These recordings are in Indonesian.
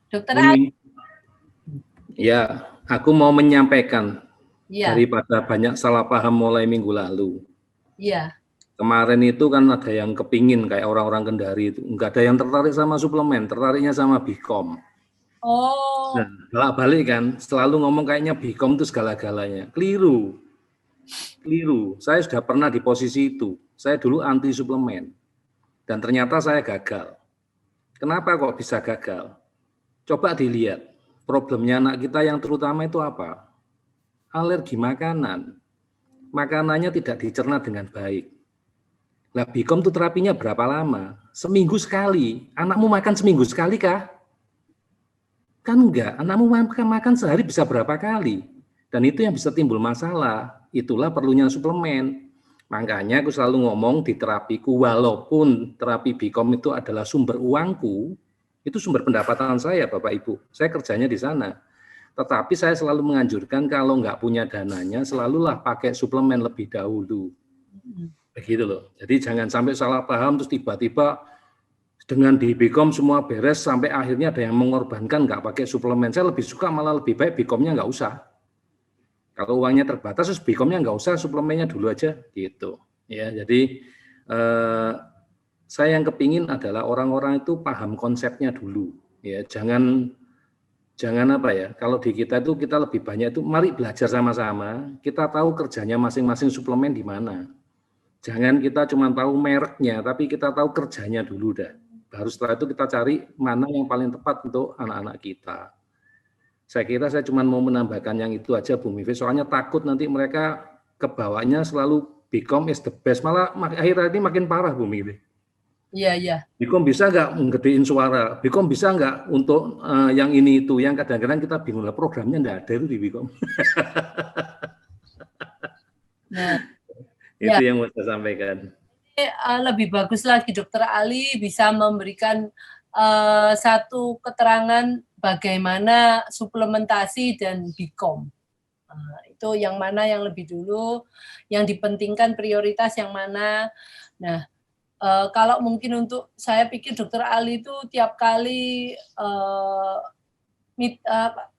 Dokter Ali. Bumi, ya, aku mau menyampaikan Iya, daripada banyak salah paham mulai minggu lalu. iya. Kemarin itu kan ada yang kepingin kayak orang-orang Kendari itu, nggak ada yang tertarik sama suplemen, tertariknya sama Bikom. Oh, Nah, balik kan, selalu ngomong kayaknya Bikom itu segala-galanya. Keliru, keliru. Saya sudah pernah di posisi itu. Saya dulu anti suplemen, dan ternyata saya gagal. Kenapa kok bisa gagal? Coba dilihat, problemnya anak kita yang terutama itu apa? Alergi makanan. Makanannya tidak dicerna dengan baik. Nah, Bikom itu terapinya berapa lama? Seminggu sekali. Anakmu makan seminggu sekali kah? Kan enggak. Anakmu makan sehari bisa berapa kali? Dan itu yang bisa timbul masalah. Itulah perlunya suplemen. Makanya aku selalu ngomong di terapiku, walaupun terapi Bikom itu adalah sumber uangku, itu sumber pendapatan saya, Bapak Ibu. Saya kerjanya di sana. Tetapi saya selalu menganjurkan kalau nggak punya dananya, selalulah pakai suplemen lebih dahulu. Begitu loh. Jadi jangan sampai salah paham terus tiba-tiba dengan di Bikom semua beres sampai akhirnya ada yang mengorbankan nggak pakai suplemen. Saya lebih suka malah lebih baik Bikomnya nggak usah. Kalau uangnya terbatas, terus Bikomnya nggak usah, suplemennya dulu aja gitu. Ya, jadi saya yang kepingin adalah orang-orang itu paham konsepnya dulu. Ya, jangan apa ya, kalau di kita itu kita lebih banyak itu mari belajar sama-sama, kita tahu kerjanya masing-masing suplemen di mana. Jangan kita cuma tahu mereknya, tapi kita tahu kerjanya dulu dah. Baru setelah itu kita cari mana yang paling tepat untuk anak-anak kita. Saya kira saya cuma mau menambahkan yang itu aja Bu Mifi, soalnya takut nanti mereka kebawanya selalu Bikom is the best, malah akhir-akhir ini makin parah Bu Mifi. iya, iya. Bikom bisa nggak ngedein suara? Bikom bisa nggak untuk yang ini itu? Yang kadang-kadang kita bingung lah, programnya nggak ada itu di Bikom. Nah, ya. Itu yang mau saya sampaikan. Lebih bagus lagi Dokter Ali bisa memberikan satu keterangan bagaimana suplementasi dan Bikom. Itu yang mana yang lebih dulu, yang dipentingkan prioritas yang mana. Nah, kalau mungkin untuk saya pikir Dokter Ali itu tiap kali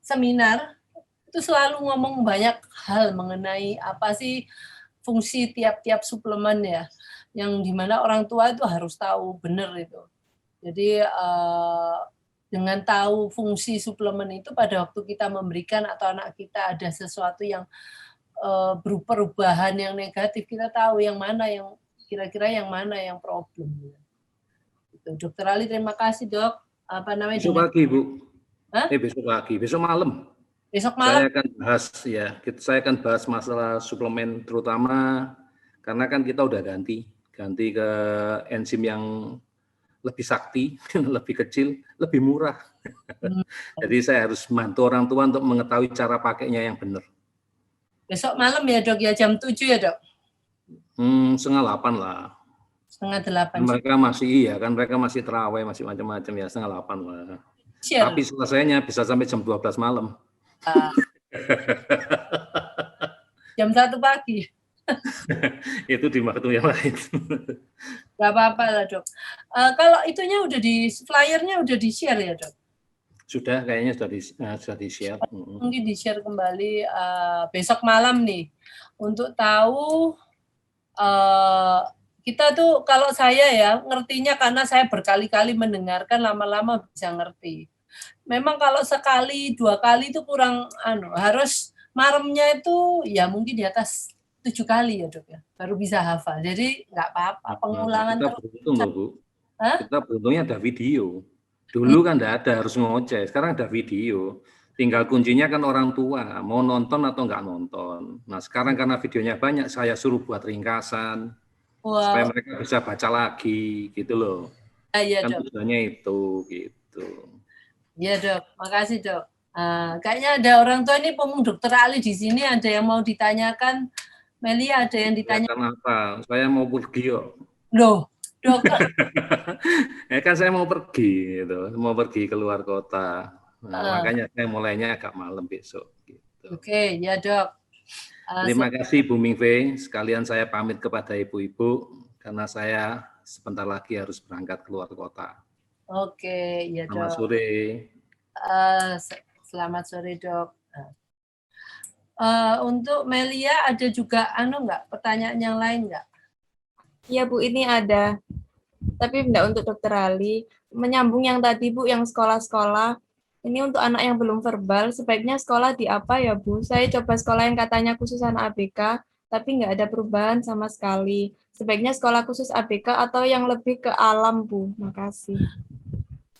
seminar itu selalu ngomong banyak hal mengenai apa sih fungsi tiap-tiap suplemen ya, yang dimana orang tua itu harus tahu benar itu. Jadi dengan tahu fungsi suplemen itu pada waktu kita memberikan atau anak kita ada sesuatu yang perubahan yang negatif, kita tahu yang mana yang kira-kira yang mana yang problem. Itu. Dokter Ali, terima kasih dok. Apa namanya? Besok pagi Bu. Hah? Besok pagi, besok malam. Besok malam. Saya akan bahas ya, saya akan bahas masalah suplemen terutama karena kan kita udah ganti ke enzim yang lebih sakti, lebih kecil, lebih murah. Jadi saya harus bantu orang tua untuk mengetahui cara pakainya yang benar. Besok malam ya dok ya, jam 7 ya dok? 7:30 lah. 7:30. Mereka masih iya kan, mereka masih terawih, masih macam-macam ya, 7:30 lah. Share. Tapi selesainya bisa sampai jam 12 malam. Jam 1 pagi. Itu di waktu yang lain. Gak apa-apa lah dok. Kalau itunya udah flyernya udah di-share ya dok? Sudah, kayaknya sudah di-share. Mungkin di-share kembali besok malam nih. Untuk tahu kita tuh, kalau saya ya ngertinya karena saya berkali-kali mendengarkan, lama-lama bisa ngerti. Memang kalau sekali, 2 kali itu kurang, harus maremnya itu ya mungkin di atas 7 kali ya dok ya, baru bisa hafal. Jadi nggak apa-apa, pengulangan kita terus. beruntung loh Bu. Hah? Kita beruntungnya ada video. Dulu kan enggak ada, harus ngoceh. Sekarang ada video. Tinggal kuncinya kan orang tua, mau nonton atau enggak nonton. Nah sekarang karena videonya banyak, saya suruh buat ringkasan. Supaya mereka bisa baca lagi, gitu loh. Iya Kan dok. tujuannya itu, gitu. Iya dok, makasih dok. Kayaknya ada orang tua ini, pemung Dokter Ali di sini, ada yang mau ditanyakan. Meli, ada yang ditanya. Kenapa? Saya mau pergi kok. Loh, dokter. Ya kan saya mau pergi, gitu. Mau pergi keluar kota. Nah, makanya saya mulainya agak malam besok. Gitu. Oke, ya dok. Terima kasih Bu Mingve. Sekalian saya pamit kepada ibu-ibu karena saya sebentar lagi harus berangkat keluar kota. Oke, ya dok. Selamat sore. Selamat sore, Dok. Untuk Melia ada juga pertanyaan yang lain nggak? Iya Bu, ini ada. Tapi enggak untuk Dokter Ali. Menyambung yang tadi Bu, yang sekolah-sekolah. Ini untuk anak yang belum verbal, sebaiknya sekolah di apa ya Bu? Saya coba sekolah yang katanya khusus anak ABK, tapi nggak ada perubahan sama sekali. Sebaiknya sekolah khusus ABK atau yang lebih ke alam Bu? Makasih.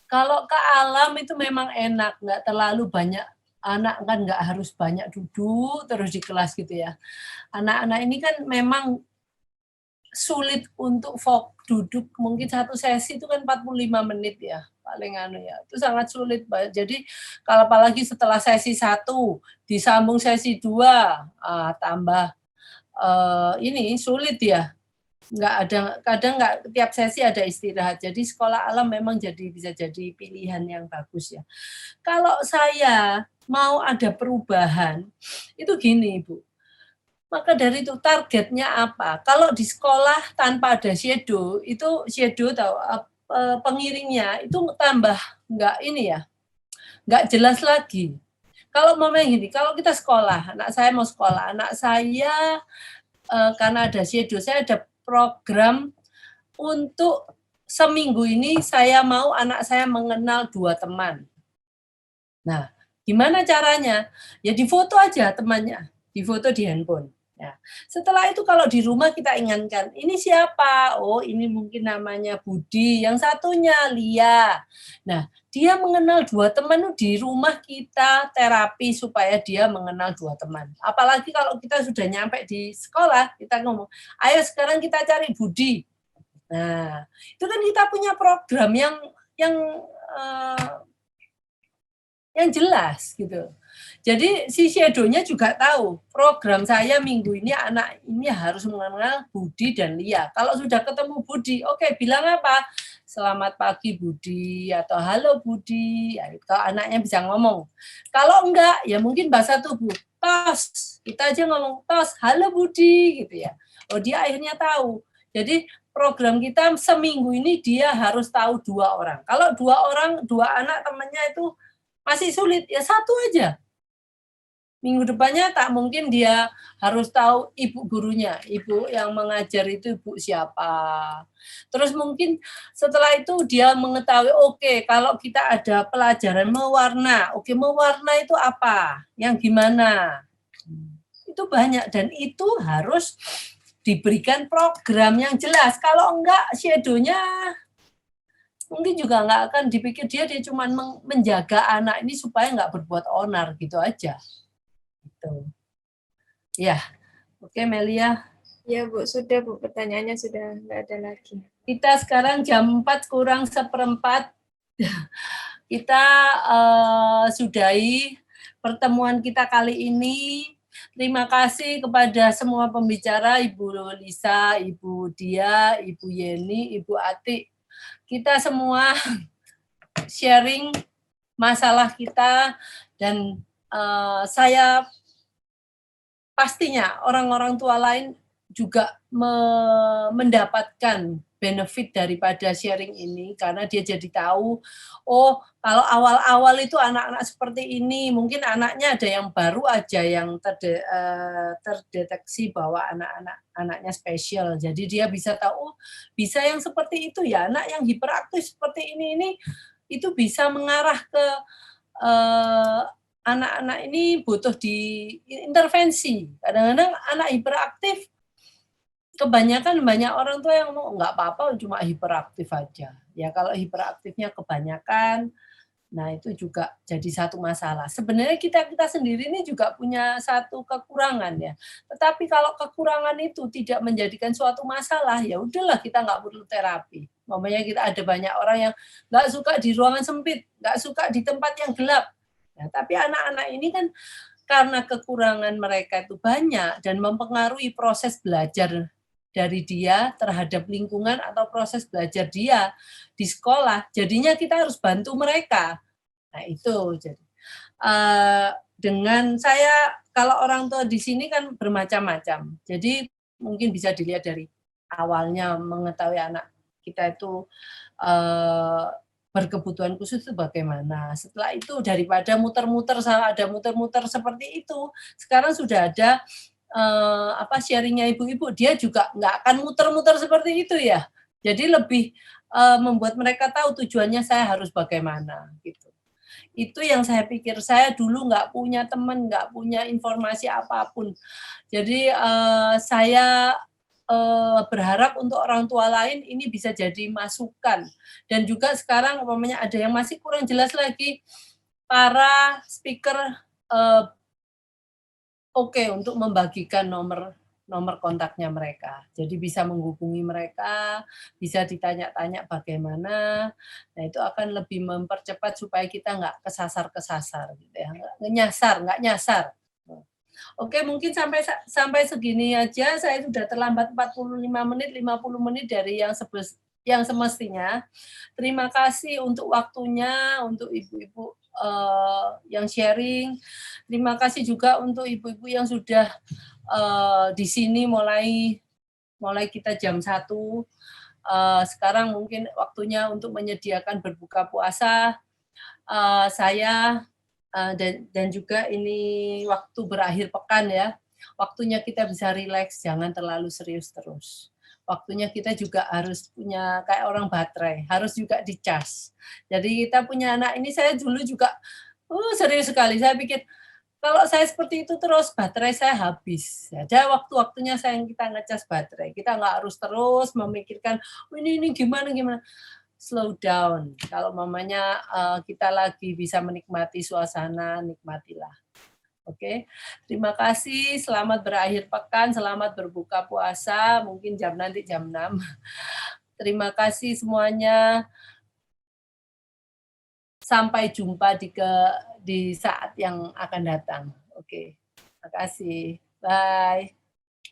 Kalau ke alam itu memang enak, nggak terlalu banyak anak, kan nggak harus banyak duduk terus di kelas gitu ya. Anak-anak ini kan memang sulit untuk duduk, mungkin satu sesi itu kan 45 menit ya, paling ya. Itu sangat sulit. Jadi kalau apalagi setelah sesi 1 disambung sesi 2, tambah ini sulit ya. Nggak ada, kadang nggak tiap sesi ada istirahat. Jadi sekolah alam memang bisa jadi pilihan yang bagus ya. Kalau saya mau ada perubahan, itu gini Bu. Maka dari itu targetnya apa? Kalau di sekolah tanpa ada shadow, itu shadow tahu pengiringnya itu tambah nggak ini ya, nggak jelas lagi. Kalau memang gini, kalau kita sekolah, anak saya mau sekolah, anak saya karena ada shadow, saya ada program untuk seminggu ini saya mau anak saya mengenal 2 teman. Nah, gimana caranya? Ya difoto aja temannya, difoto di handphone. Ya. Setelah itu kalau di rumah kita ingatkan, ini siapa? Oh, ini mungkin namanya Budi, yang satunya Lia. Nah, dia mengenal 2 teman di rumah kita terapi supaya dia mengenal 2 teman. Apalagi kalau kita sudah nyampe di sekolah, kita ngomong, ayo sekarang kita cari Budi. Nah, itu kan kita punya program yang jelas gitu. Jadi si shadow-nya juga tahu program saya minggu ini anak ini harus mengenal Budi dan Lia. Kalau sudah ketemu Budi, oke, bilang apa? Selamat pagi Budi atau halo Budi. Ya, kalau anaknya bisa ngomong. Kalau enggak, ya mungkin bahasa tubuh. Tos, kita aja ngomong tos, halo Budi gitu ya. Oh, dia akhirnya tahu. Jadi program kita seminggu ini dia harus tahu 2 orang. Kalau 2 orang, 2 anak temannya itu masih sulit, ya 1 aja. Minggu depannya tak mungkin dia harus tahu ibu gurunya, ibu yang mengajar itu ibu siapa. Terus mungkin setelah itu dia mengetahui, oke, kalau kita ada pelajaran mewarna, oke, mewarna itu apa, yang gimana. Itu banyak dan itu harus diberikan program yang jelas. Kalau enggak, shadow-nya mungkin juga nggak akan dipikir dia cuma menjaga anak ini supaya nggak berbuat onar gitu aja. Gitu. Ya, oke Melia. Ya Bu, sudah Bu, pertanyaannya sudah nggak ada lagi. Kita sekarang jam 4 kurang 1/4. Kita sudahi pertemuan kita kali ini. Terima kasih kepada semua pembicara, Ibu Lisa, Ibu Dia, Ibu Yeni, Ibu Ati. Kita semua sharing masalah kita dan saya pastinya orang-orang tua lain juga mendapatkan benefit daripada sharing ini karena dia jadi tahu, oh kalau awal-awal itu anak-anak seperti ini, mungkin anaknya ada yang baru aja yang terdeteksi bahwa anaknya spesial. Jadi dia bisa tahu, oh bisa yang seperti itu ya, anak yang hiperaktif seperti ini itu bisa mengarah ke anak-anak ini butuh diintervensi. Kadang-kadang anak hiperaktif, kebanyakan banyak orang tua yang mau nggak apa-apa cuma hiperaktif aja. Ya kalau hiperaktifnya kebanyakan, nah itu juga jadi satu masalah. Sebenarnya kita sendiri ini juga punya satu kekurangan ya. Tetapi kalau kekurangan itu tidak menjadikan suatu masalah, ya udahlah kita nggak perlu terapi. Mamanya kita ada banyak orang yang nggak suka di ruangan sempit, nggak suka di tempat yang gelap. Nah, tapi anak-anak ini kan karena kekurangan mereka itu banyak dan mempengaruhi proses belajar dari dia terhadap lingkungan atau proses belajar dia di sekolah. Jadinya kita harus bantu mereka. Nah itu jadi dengan saya kalau orang tua di sini kan bermacam-macam. Jadi mungkin bisa dilihat dari awalnya mengetahui anak kita itu berkebutuhan khusus itu bagaimana. Setelah itu daripada muter-muter, ada muter-muter seperti itu, sekarang sudah ada sharingnya ibu-ibu, dia juga nggak akan muter-muter seperti itu ya. Jadi lebih membuat mereka tahu tujuannya saya harus bagaimana gitu. Itu yang saya pikir, saya dulu nggak punya teman, nggak punya informasi apapun. Jadi saya berharap untuk orang tua lain ini bisa jadi masukan. Dan juga sekarang umpamanya ada yang masih kurang jelas lagi, para speaker oke untuk membagikan nomor kontaknya mereka. Jadi bisa menghubungi mereka, bisa ditanya-tanya bagaimana. Nah, itu akan lebih mempercepat supaya kita nggak kesasar-kesasar gitu ya. Nggak nyasar. Oke, mungkin sampai segini aja. Saya sudah terlambat 45 menit, 50 menit dari yang semestinya. Terima kasih untuk waktunya, untuk ibu-ibu yang sharing. Terima kasih juga untuk ibu-ibu yang sudah di sini mulai kita jam 1. Sekarang mungkin waktunya untuk menyediakan berbuka puasa. Saya dan juga ini waktu berakhir pekan ya. Waktunya kita bisa rileks, jangan terlalu serius terus. Waktunya kita juga harus punya kayak orang baterai, harus juga dicas. Jadi kita punya anak ini, saya dulu juga serius sekali. Saya pikir kalau saya seperti itu terus baterai saya habis. Ada waktu-waktunya kita ngecas baterai. Kita nggak harus terus memikirkan ini gimana. Slow down. Kalau mamanya kita lagi bisa menikmati suasana, nikmatilah. Oke, terima kasih. Selamat berakhir pekan, selamat berbuka puasa. Mungkin nanti jam 6. Terima kasih semuanya. Sampai jumpa di saat yang akan datang. Oke, terima kasih. Bye.